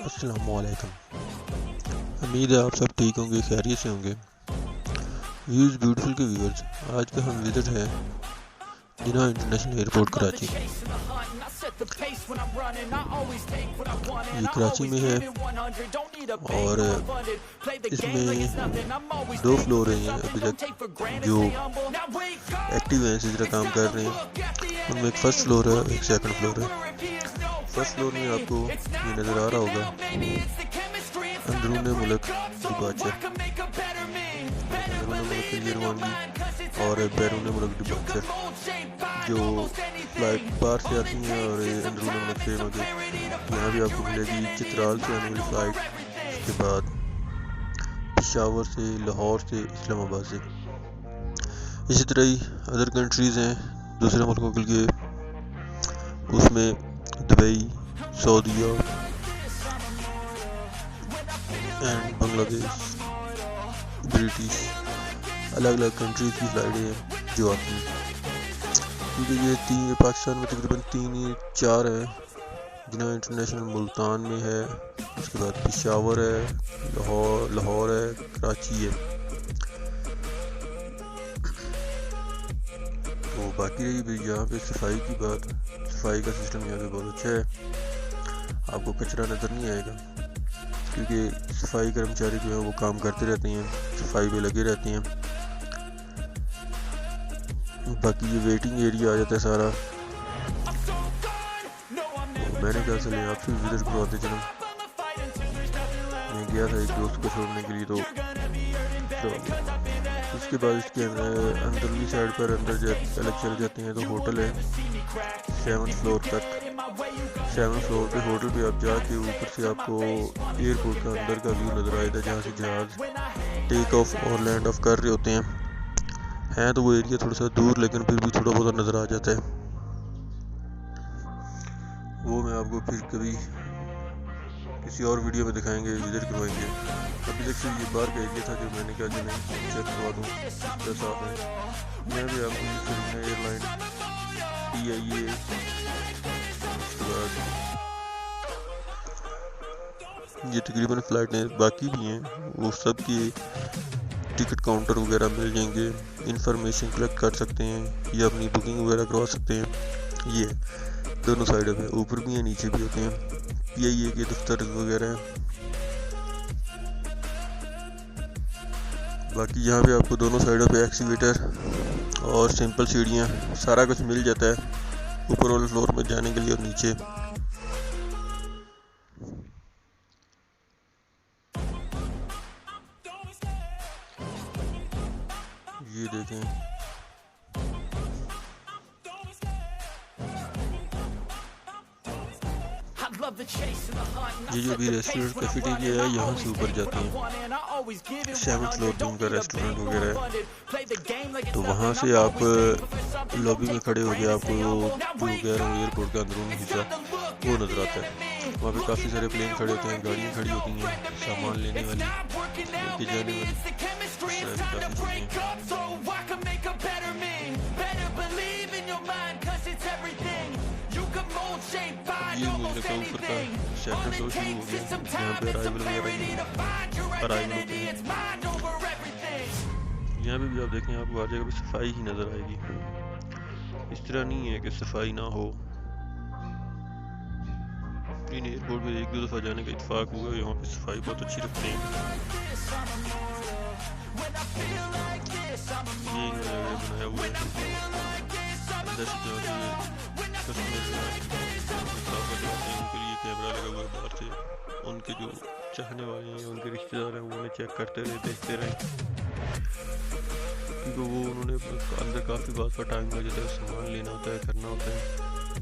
अस्सलाम वालेकुम। उम्मीद है आप सब ठीक होंगे, खैरियत से होंगे। व्यूज़ ब्यूटीफुल के व्यूअर्स, आज का हम विजिट है जिन्ना इंटरनेशनल एयरपोर्ट कराची। ये कराची में है और इसमें 2 फ्लोर हैं अभी तक जो एक्टिव हैं, इसी तरह काम कर रहे हैं। उनमें एक फर्स्ट फ्लोर है, एक सेकंड फ्लोर है। फर्स्ट फ्लोर में आपको ये नज़र आ रहा होगा अंदरूनी मुल्क डिपार्चर, अंदरूनी मुल्क की रवानगी और बैरून मुल्क डिपार्चर, जो फ्लाइट बाहर से आती हैं और अंदरूनी मुल्क से यहाँ भी आपको मिलेगी चित्राल से आने वाली फ़्लाइट, उसके बाद पेशावर से, लाहौर से, इस्लामाबाद से। इसी तरह ही अदर कंट्रीज़ हैं दूसरे मुल्कों के लिए, उसमें दुबई, सऊदीया एंड बांग्लादेश, ब्रिटिश, अलग अलग कंट्रीज की फ़्लाइटें हैं जो आती हैं। क्योंकि ये पाकिस्तान में तकरीबन 3-4 है। जिन्ना इंटरनेशनल मुल्तान में है, उसके बाद पेशावर है, लाहौर है, कराची है। तो बाकी रही भाई यहाँ पे सफाई की बात। सफाई का सिस्टम यहाँ पे बहुत अच्छा है, आपको कचरा नज़र नहीं आएगा क्योंकि सफाई कर्मचारी जो है वो काम करते रहते हैं, सफाई पे लगे रहते हैं। बाकी ये वेटिंग एरिया आ जाता है सारा। तो मैंने कहा चले आपसे विजिट करवाते चलो। मैं गया था एक दोस्त को छोड़ने के लिए, तो उसके बाद इसके अंदरली साइड पर अंदर अलग चल जाते हैं तो होटल है 7th फ्लोर तक। 7th फ्लोर पे होटल पे आप जाके ऊपर से आपको एयरपोर्ट का अंदर का व्यू नज़र आएगा, जहाँ से जहाज़ टेक ऑफ और लैंड ऑफ कर रहे होते हैं तो वो एरिया थोड़ा सा दूर, लेकिन फिर भी थोड़ा बहुत नज़र आ जाता है। वो मैं आपको फिर कभी किसी और वीडियो में दिखाएंगे, विजिट करवाएंगे। अभी तक सिर्फ ये बाहर का एरिया था जो मैंने कहा जो नहीं चेक करवा दूँ, इतना साफ है। मैं भी आपको एयरलाइन PIA, उसके बाद ये तकरीबन फ़्लाइटें बाकी भी हैं, वो सब की टिकट काउंटर वगैरह मिल जाएंगे, इंफॉर्मेशन कलेक्ट कर सकते हैं या अपनी बुकिंग वगैरह करवा सकते हैं। ये दोनों साइड पे ऊपर भी हैं नीचे भी होते हैं। PIA के दफ्तर वगैरह हैं। बाकी यहाँ पे आपको दोनों साइडों पे एक्सीवेटर और सिंपल सीढ़ियाँ सारा कुछ मिल जाता है ऊपर वाले फ्लोर में जाने के लिए और नीचे। ये देखें, ये जो भी रेस्टोरेंट कैफेटेरिया है यहाँ से ऊपर जाते हैं 7th फ्लोर पे उनका रेस्टोरेंट वगैरह है। तो वहाँ से आप लॉबी में खड़े हो गए, आपको वो कह रहा हूँ एयरपोर्ट का अंदरूनी हिस्सा वो नज़र आता है। वहाँ पे काफ़ी सारे प्लेन खड़े होते हैं, गाड़ियाँ खड़ी होती हैं सामान लेने वाली, लेके जाने वाली, काफ़ी ये मुझे का ऊपर का सेक्टर फ्लोर शुरू हो गया, यहाँ पे अराइवल होते हैं। यहाँ पे भी आप देखें, आपको हर जगह पे सफाई ही नज़र आएगी। इस तरह नहीं है कि सफाई ना हो। इन एयरपोर्ट पे 1-2 दफ़ा जाने का इत्तेफाक हुआ, यहाँ पे सफाई बहुत अच्छी रखते हैं। ये इन्होंने बनाया हुआ है अंदर से उनके लिए कैमरा लगा हुआ है बाहर से। उनके जो चाहने वाले हैं, उनके रिश्तेदार हैं, वो उन्हें चेक करते रहे, देखते रहे, क्योंकि वो उन्होंने अंदर काफ़ी बात का टाइम लग जाता है, सामान लेना होता है, करना होता है।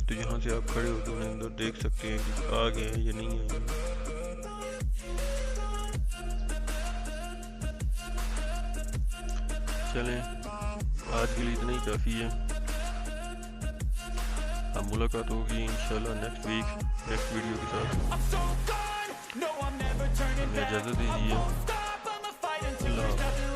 तो यहाँ से आप खड़े होकर उन्हें अंदर देख सकते हैं कि आ गए हैं या नहीं आए हैं। चलें, आज के लिए इतना ही काफ़ी है। अब मुलाकात होगी इंशाल्लाह नेक्स्ट वीक नेक्स्ट वीडियो के साथ। हमें इजाज़त दीजिए। अल्लाह।